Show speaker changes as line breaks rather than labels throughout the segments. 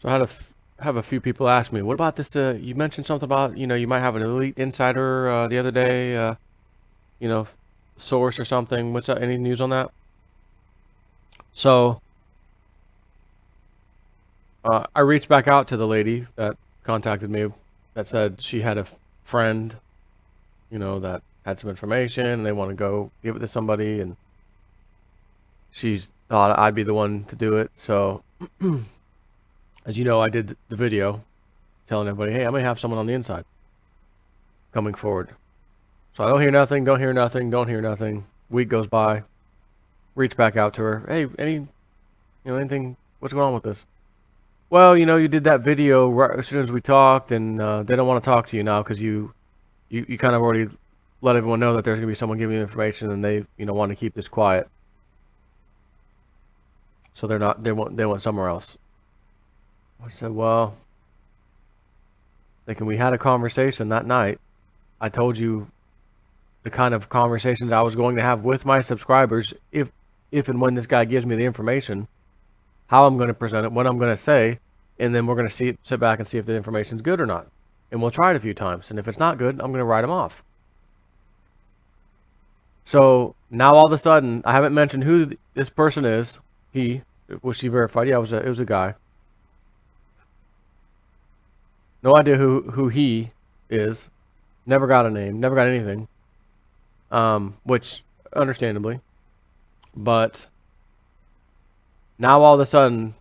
So I have a few people ask me, what about this? You mentioned something about, you might have an elite insider the other day, you know, source or something. What's that? Any news on that? So I reached back out to the lady that contacted me that said she had a friend, that had some information and they want to go give it to somebody, and she thought I'd be the one to do it. So, as you know, I did the video telling everybody, hey, I may have someone on the inside coming forward. So I don't hear nothing, don't hear nothing, don't hear nothing. Week goes by. Reach back out to her. Hey, anything? What's going on with this? Well, you did that video right as soon as we talked, and they don't want to talk to you now because you kind of already let everyone know that there's gonna be someone giving you information, and they want to keep this quiet. So they want somewhere else. I said, well, thinking we had a conversation that night. I told you the kind of conversations I was going to have with my subscribers if and when this guy gives me the information, how I'm going to present it, what I'm going to say, and then we're going to sit back and see if the information's good or not. And we'll try it a few times. And if it's not good, I'm going to write him off. So now all of a sudden, I haven't mentioned who this person is. Was she verified? Yeah, it was a guy. No idea who he is. Never got a name. Never got anything. Which, understandably. But now all of a sudden,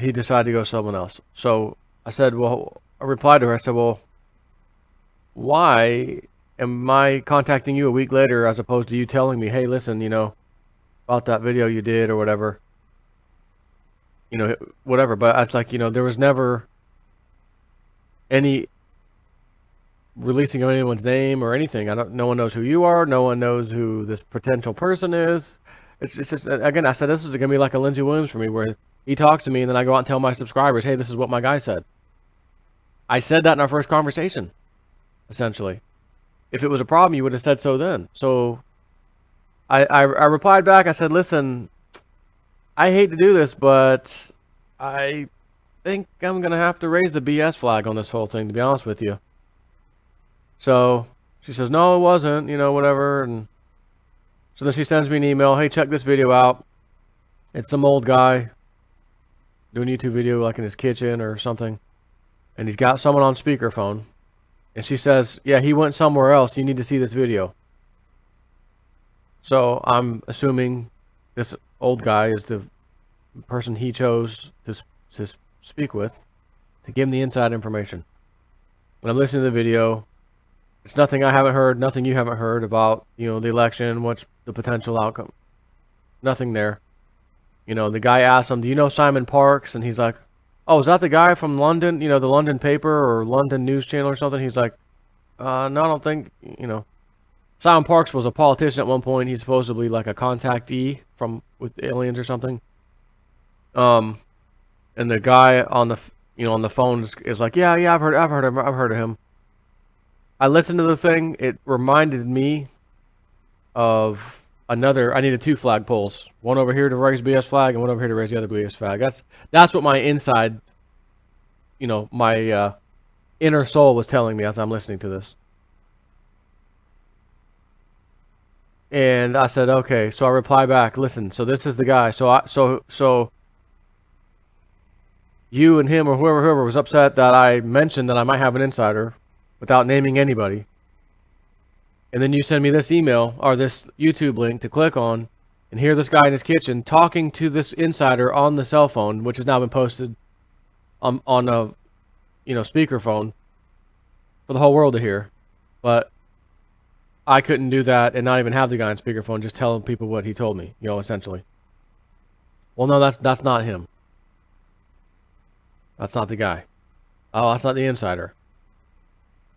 he decided to go someone else. So I replied to her. I said, well, why am I contacting you a week later as opposed to you telling me, hey, listen, about that video you did or whatever. Whatever. But it's like, there was never any releasing of anyone's name or anything. No one knows who you are. No one knows who this potential person is. It's just, again, I said this is going to be like a Lindsey Williams for me, where he talks to me and then I go out and tell my subscribers, hey, this is what my guy said. I said that in our first conversation, essentially. If it was a problem, you would have said so then. So I replied back. I said, listen, I hate to do this, but I think I'm going to have to raise the BS flag on this whole thing, to be honest with you. So she says, no, it wasn't, whatever. And so then she sends me an email. Hey, check this video out. It's some old guy doing a YouTube video like in his kitchen or something. And he's got someone on speakerphone. And she says, yeah, he went somewhere else. You need to see this video. So I'm assuming this old guy is the person he chose to speak with to give him the inside information. When I'm listening to the video, it's nothing I haven't heard, nothing you haven't heard about, the election, what's the potential outcome. Nothing there. The guy asked him, do you know Simon Parks? And he's like, oh, is that the guy from London, the London paper or London news channel or something? He's like, no, I don't think, Simon Parks was a politician at one point. He's supposedly like a contactee with aliens or something. And the guy on the phone is like, yeah, I've heard of him. I listened to the thing. It reminded me of another. I needed two flagpoles. One over here to raise BS flag, and one over here to raise the other BS flag. That's what my inside, my inner soul was telling me as I'm listening to this. And I said, okay. So I reply back. Listen. So this is the guy. So you and him or whoever was upset that I mentioned that I might have an insider without naming anybody. And then you send me this email or this YouTube link to click on and hear this guy in his kitchen talking to this insider on the cell phone, which has now been posted on a speakerphone for the whole world to hear. But I couldn't do that and not even have the guy on speakerphone, just telling people what he told me, essentially. Well, no, that's not him. That's not the guy. Oh, that's not the insider.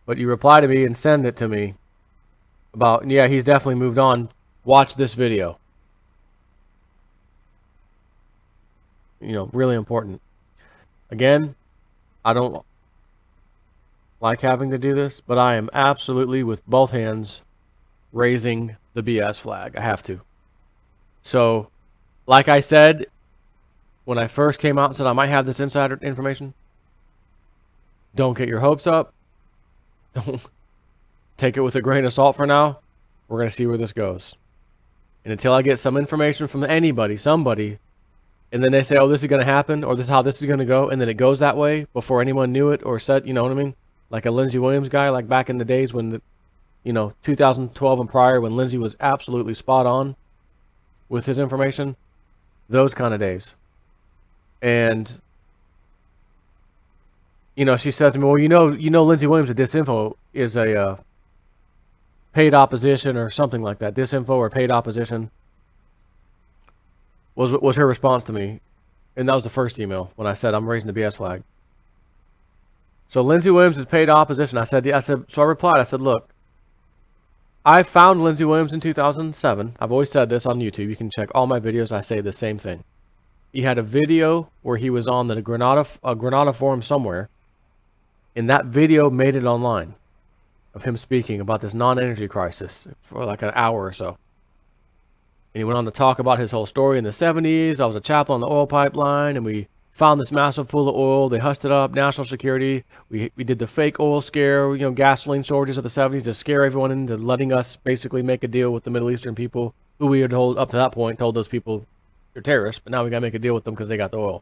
But you reply to me and send it to me about, yeah, he's definitely moved on. Watch this video. Really important. Again, I don't like having to do this, but I am absolutely with both hands raising the BS flag. I have to. So, like I said, when I first came out and said I might have this insider information. Don't get your hopes up. Don't take it with a grain of salt for now. We're going to see where this goes. And until I get some information from anybody, somebody, and then they say, oh, this is going to happen, or this is how this is going to go, and then it goes that way before anyone knew it or said, you know what I mean? Like a Lindsey Williams guy, like back in the days when, 2012 and prior, when Lindsey was absolutely spot on with his information, those kind of days. And, she said to me, well, Lindsey Williams at Disinfo is a paid opposition or something like that. Disinfo or paid opposition was her response to me. And that was the first email when I said I'm raising the BS flag. So Lindsey Williams is paid opposition. So I replied, I said, look, I found Lindsey Williams in 2007. I've always said this on YouTube. You can check all my videos. I say the same thing. He had a video where he was on the Granada forum somewhere. And that video made it online of him speaking about this non-energy crisis for like an hour or so. And he went on to talk about his whole story in the 70s. I was a chaplain on the oil pipeline, and we found this massive pool of oil. They hussed it up, national security. We did the fake oil scare, gasoline shortages of the 70s to scare everyone into letting us basically make a deal with the Middle Eastern people who we had up to that point told those people they're terrorists, but now we got to make a deal with them because they got the oil.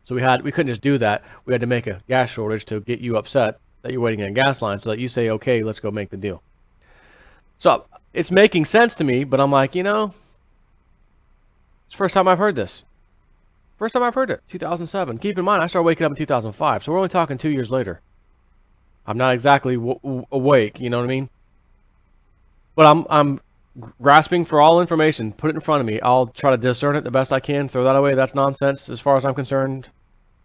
So we couldn't just do that. We had to make a gas shortage to get you upset that you're waiting on a gas line so that you say, okay, let's go make the deal. So it's making sense to me, but I'm like, it's the first time I've heard this. First time I've heard it, 2007. Keep in mind, I started waking up in 2005, so we're only talking 2 years later. I'm not exactly awake, you know what I mean? But I'm grasping for all information. Put it in front of me. I'll try to discern it the best I can. Throw that away. That's nonsense as far as I'm concerned.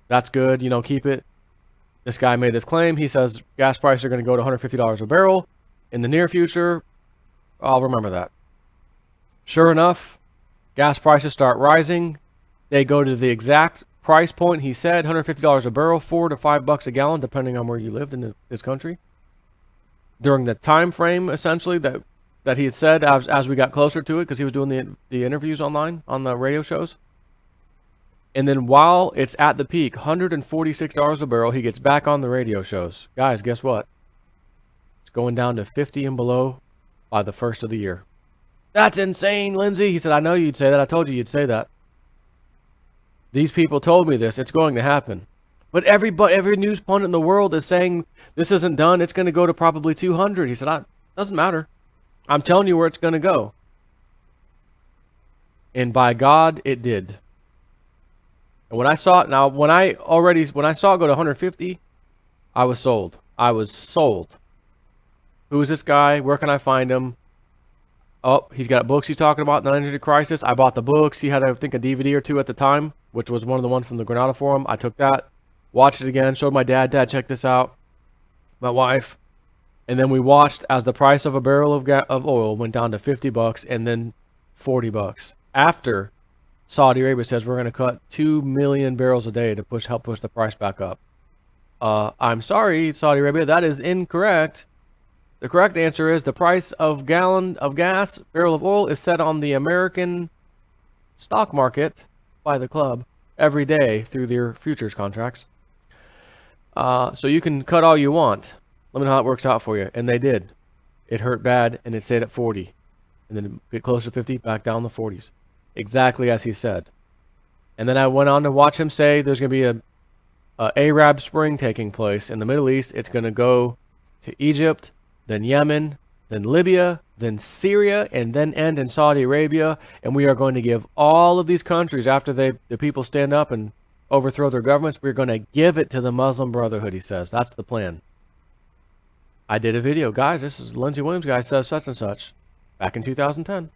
That's good. Keep it. This guy made this claim. He says gas prices are going to go to $150 a barrel in the near future. I'll remember that. Sure enough, gas prices start rising. They go to the exact price point he said, $150 a barrel, $4 to $5 a gallon, depending on where you lived in this country. During the time frame, essentially, that he had said as we got closer to it, because he was doing the interviews online on the radio shows. And then while it's at the peak, $146 a barrel, he gets back on the radio shows. Guys, guess what? It's going down to 50 and below by the first of the year. That's insane, Lindsey. He said, I know you'd say that. I told you you'd say that. These people told me this. It's going to happen. But every news pundit in the world is saying this isn't done. It's going to go to probably 200. He said, doesn't matter. I'm telling you where it's going to go. And by God, it did. And when I saw it, when I saw it go to 150, I was sold. I was sold. Who is this guy? Where can I find him? Oh, he's got books he's talking about, the energy crisis. I bought the books. He had, I think, a DVD or two at the time, which was one of the ones from the Granada forum. I took that, watched it again, showed my dad. Dad, check this out. My wife. And then we watched as the price of a barrel of oil went down to $50 and then $40. After Saudi Arabia says we're going to cut 2 million barrels a day to help push the price back up. I'm sorry, Saudi Arabia, that is incorrect. The correct answer is the price of gallon of gas, barrel of oil is set on the American stock market by the club every day through their futures contracts. So you can cut all you want. Let me know how it works out for you. And they did. It hurt bad, and it stayed at 40. And then get closer to 50, back down the 40s. Exactly as he said. And then I went on to watch him say there's going to be a Arab Spring taking place in the Middle East. It's going to go to Egypt, then Yemen, then Libya, then Syria, and then end in Saudi Arabia. And we are going to give all of these countries, after the people stand up and overthrow their governments, we're going to give it to the Muslim Brotherhood, he says. That's the plan. I did a video. Guys, this is Lindsey Williams guy says such and such. Back in 2010.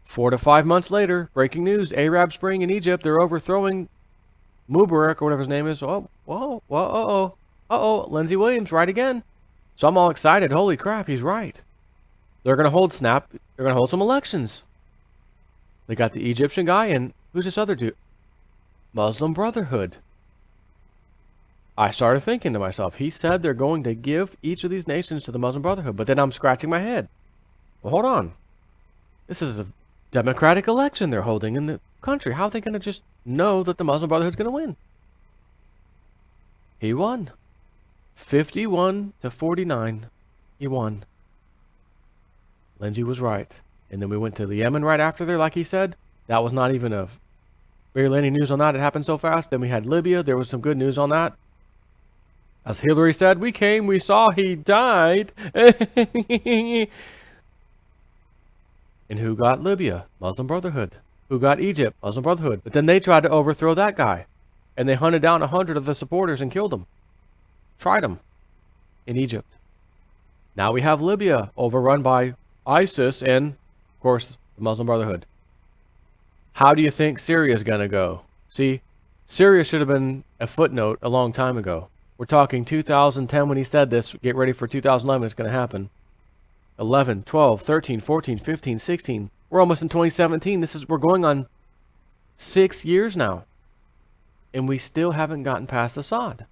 4 to 5 months later, breaking news. Arab Spring in Egypt. They're overthrowing Mubarak or whatever his name is. Lindsey Williams, right again. So I'm all excited. Holy crap, he's right. They're going to hold They're going to hold some elections. They got the Egyptian guy and who's this other dude? Muslim Brotherhood. I started thinking to myself, he said they're going to give each of these nations to the Muslim Brotherhood. But then I'm scratching my head. Well, hold on. This is a democratic election they're holding in country. How are they going to just know that the Muslim Brotherhood's going to win? He won. 51-49. He won. Lindsay was right. And then we went to the Yemen right after there, like he said. That was not even barely any news on that. It happened so fast. Then we had Libya. There was some good news on that. As Hillary said, we came, we saw, he died. And who got Libya? Muslim Brotherhood. Who got Egypt? Muslim Brotherhood. But then they tried to overthrow that guy. And they hunted down 100 of the supporters and killed them. Tried them in Egypt. Now we have Libya overrun by ISIS and, of course, the Muslim Brotherhood. How do you think Syria is going to go? See, Syria should have been a footnote a long time ago. We're talking 2010 when he said this. Get ready for 2011. It's going to happen. 11, 12, 13, 14, 15, 16. We're almost in 2017. We're going on 6 years now. And we still haven't gotten past Assad.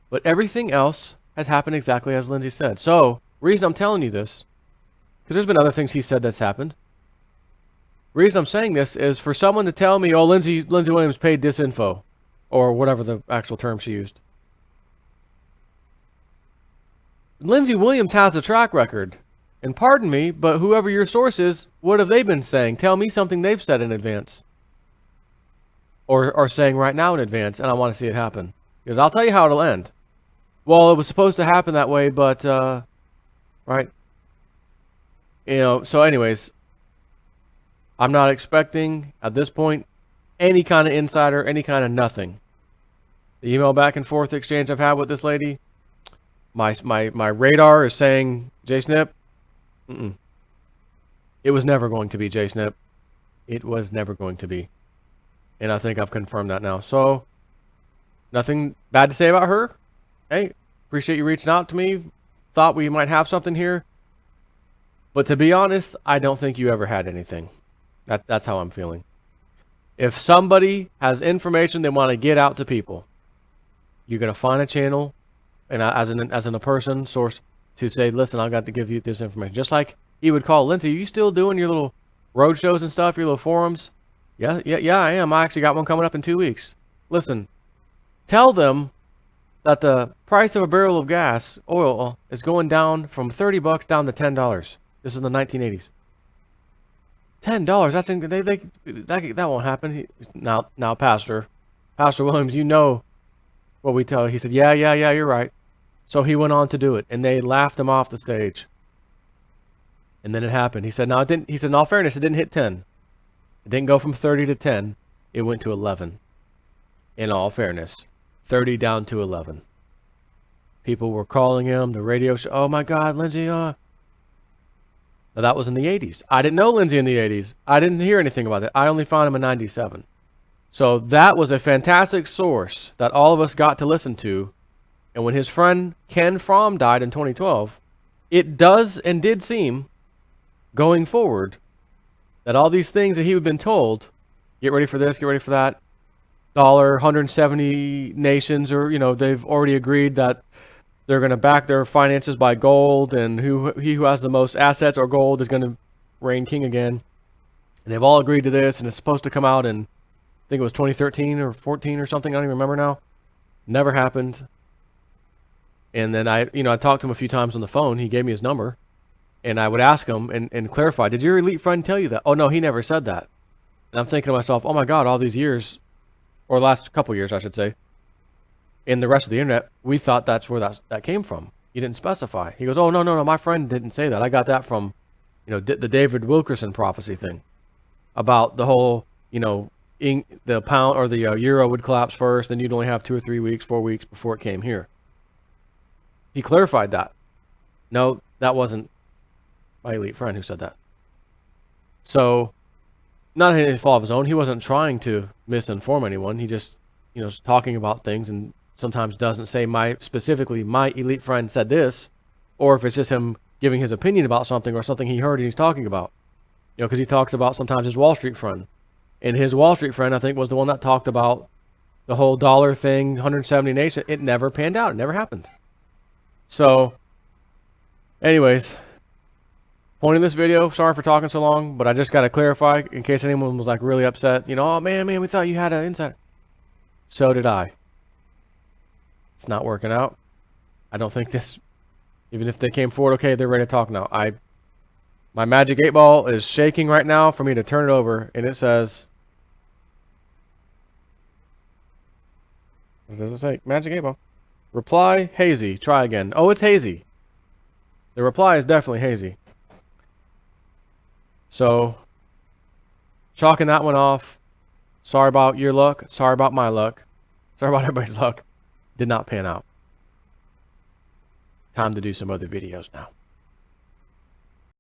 But everything else has happened exactly as Lindsay said. So, reason I'm telling you this, because there's been other things he said that's happened. Reason I'm saying this is for someone to tell me, oh, Lindsay Williams paid this info, or whatever the actual term she used. Lindsay Williams has a track record. And pardon me, but whoever your source is, what have they been saying? Tell me something they've said in advance. Or are saying right now in advance, and I want to see it happen. Because I'll tell you how it'll end. Well, it was supposed to happen that way, but, right? You know, so anyways, I'm not expecting, at this point, any kind of insider, any kind of nothing. The email back and forth exchange I've had with this lady, my radar is saying, Jsnip, it was never going to be Jsnip. It was never going to be. And I think I've confirmed that now. So, nothing bad to say about her. Hey, appreciate you reaching out to me. Thought we might have something here. But to be honest, I don't think you ever had anything. That's how I'm feeling. If somebody has information they want to get out to people, you're going to find a channel, and as a person, source, to say, listen, I got to give you this information. Just like he would call, Lindsay, are you still doing your little road shows and stuff, your little forums? Yeah, I am. I actually got one coming up in 2 weeks. Listen, tell them that the price of a barrel of gas, oil, is going down from $30 down to $10. This is in the 1980s. $10. That won't happen. Now, Pastor Williams, you know what we tell you. He said, yeah, you're right. So he went on to do it, and they laughed him off the stage. And then it happened. He said, no, it didn't. He said, in all fairness, it didn't hit 10. It didn't go from 30 to 10. It went to 11. In all fairness, 30 down to 11. People were calling him, the radio show, oh my God, Lindsay, Now that was in the 80s. I didn't know Lindsay in the 80s. I didn't hear anything about it. I only found him in 97. So that was a fantastic source that all of us got to listen to. And when his friend Ken Fromm died in 2012, it does and did seem, going forward, that all these things that he had been told, get ready for this, get ready for that, 170 nations, or, they've already agreed that they're going to back their finances by gold, and he who has the most assets or gold is going to reign king again. And they've all agreed to this, and it's supposed to come out in, I think it was 2013 or 14 or something, I don't even remember now. Never happened. And then I talked to him a few times on the phone. He gave me his number, and I would ask him and clarify, did your elite friend tell you that? Oh, no, he never said that. And I'm thinking to myself, oh my God, all these years, or last couple years, I should say, in the rest of the internet, we thought that's where that came from. You didn't specify. He goes, oh, no, my friend didn't say that. I got that from, the David Wilkerson prophecy thing about the whole, the pound or the euro would collapse first, then you'd only have 2 or 3 weeks, 4 weeks before it came here. He clarified that. No, that wasn't my elite friend who said that. So, not any fault of his own. He wasn't trying to misinform anyone. He just, is talking about things and sometimes doesn't say specifically my elite friend said this, or if it's just him giving his opinion about something or something he heard and he's talking about. Because he talks about sometimes his Wall Street friend. And his Wall Street friend, I think, was the one that talked about the whole dollar thing, 170 nations. It never panned out. It never happened. So, anyways, point of this video. Sorry for talking so long, but I just got to clarify in case anyone was like really upset. You know, oh man, we thought you had an insider. So did I. It's not working out. I don't think this, even if they came forward, okay, they're ready to talk now. My magic 8-ball is shaking right now for me to turn it over, and it says, what does it say? Magic 8-ball. Reply, hazy. Try again. Oh, it's hazy. The reply is definitely hazy. So, chalking that one off. Sorry about your luck. Sorry about my luck. Sorry about everybody's luck. Did not pan out. Time to do some other videos now.